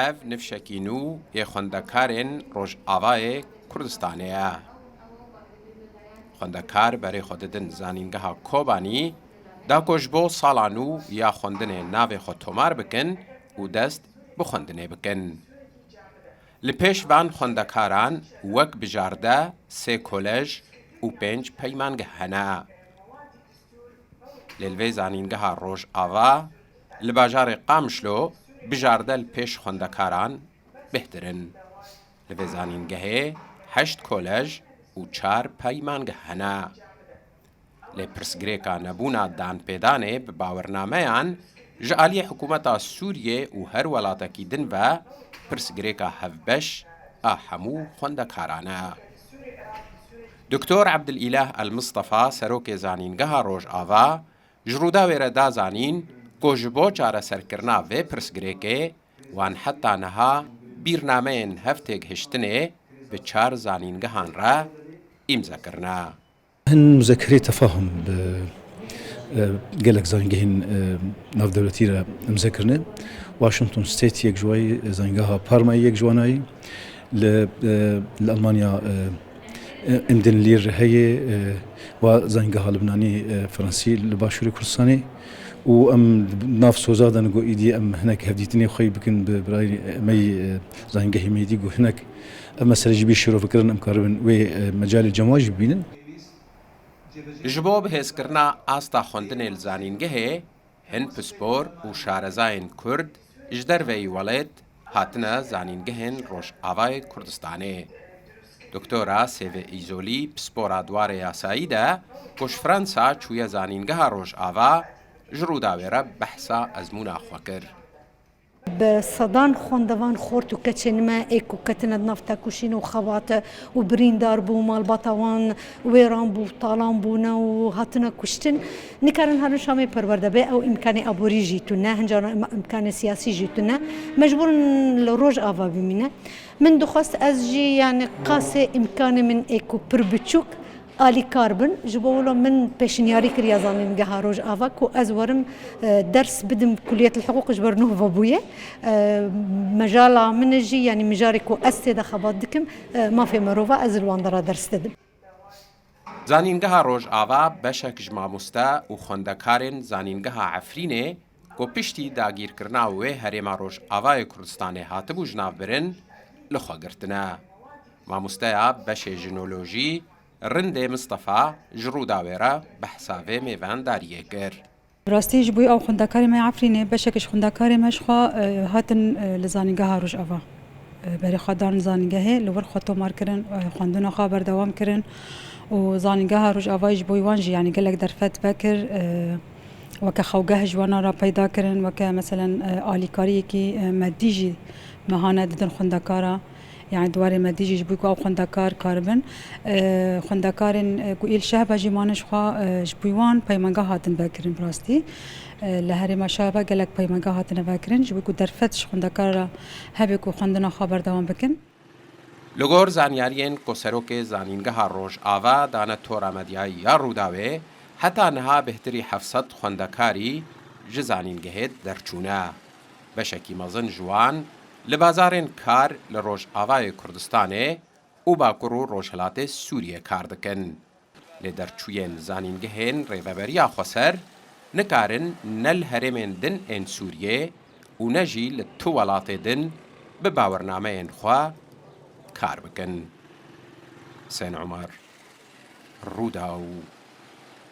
ev nifşekî nû yê xwendekarên Rojavayê Kurdistanê ye. Xwendekar berê xwe didin zanîngeha Kobanî, da ku ji bo sala nû ya xwendinê navê xwe tomar bikin û dest bi xwendinê bikin. Li pêş van xwendekaran wek bijarde 3 kolej û 5 peymangeh hene. Lê li vê zanîngeha Rojava li bajarê Qamişlo bijarde li pêş xwendekaran bêhtir in. Li vê zanîngehê 8 kolej û 4 peymangeh hene. Lê pirsgirêka nebûna danpêdanê bi bawernameyan ji aliyê hikûmeta Sûriyê û her welatekî din ve pirsgirêka hevbeş a hemû xwendekaran e. Doktor Ebdilîlah El-Mistefa serokê zanîngeha Rojava ji Rûdawê re da zanîn ku ji bo çareserkirina vê pirsgirêkê wan heta niha bîrnameyên hevtêgihiştinê bi 4 zanîngehan re îmzekirine. هن مذكري تفاهم قالك زانجهين نافدولتي را مذكرنا واشنطن ستيت يك جواي زانجها بارما يك جواناي لألمانيا امدن لير هي وزانجها لبناني فرنسي لباشوري كردستاني وام ناف سوزادا نقول ايدي ام هناك هفديتني خوي بكن براي مي زانجهي ميدي جو هناك اما سرجبي شرو فكرن ام كاربن وي مجال الجماج بينن ji bo bihêzkirina asta xwendinê li zanîngehê hin pispor û şarezayên Kurd ji derveyî welêt hatine zanîngehên Rojavayê Kurdistanê. Doktora Sêvê Îzolî pispora dwarê yasayî de ku ji Fransa çûye zanîngeha Rojava ji Rûdawê re behsa ezmûna xwe kir. بسدان خواندوان خورد و کچنمه ایکو کتند نفتا کشین و خوات و بریندار بو مالباتوان ویران بو طالان بونه و هاتنا کشتن نکارن هرن شامه پرورده به او امکان ابوری جیتونه هنجان امکان سیاسی جیتونه مجبور لروج آوا بمینه من دخواست از جی یعنی قاسه امکان من ایکو پر بچوک آلی کاربن جبولو من پیشنیاری کریا زانینگه روج آوا کو از ورم درس بدم کلیت الحقوق جبرنوه و بویه مجالا من جی یعنی مجاری کو استید خبات دکم ما فی مروفا از الواندرا درس ددم. زانینگه Rojava beşek ji mamoste û xwendekarên zanîngeha Efrînê ku piştî dagîrkirina wê herêma Rojavayê Kurdistanê hatibû ji nav birin li xwe girtine. Mamosteya beşê jinolojî Rindê Mistefa ji Rûdawê re behsa vê mêvendariyê kir. Rastî ji bo ew xwendekarê me Efrînê beşek ji xwendekarê me ji xwe hatin li zanîngeha Rojava. Berê xwe dan zanîngehê li wir xwe tomar kirin, xwendina xwe berdewam kirin û zanîngeha Rojavayê ji bo wan jî yanî gelek derfet vekir weke xewgeh ji wan re peyda kirin weke meselen alîkariyekî meddî jî mehane didin xwendekara يعني دواري مديجي جبوي أو خندكار كاربن خندكارن قويل شهبة جيمانش خوا جبويوان بيمانجا هاتن باكرين براستي لهري ما شهبة قالك بيمانجا هاتن باكرين جبوي درفتش خندكار هبكو خندنا خبر دوام بكن لگور زانیارین کو سروک زانینگه Rojava دانه تورا مدیای یا روداوی حتی نها بهتری 700 خندکاری ji zanîngehê derçûne beşekî mezin jiwan li bazarên kar li Rojavayê Kurdistanê û Bakur û Rojhilatê Sûriyê kar dikin. Lê derçûyên zanîngehên rêveberiya Xweser nikarin ne li herêmên din ên Sûriyê û ne jî li tu welatê din bi bawernameyên xwe kar bikin. Hüseyin Umar, Rûdaw.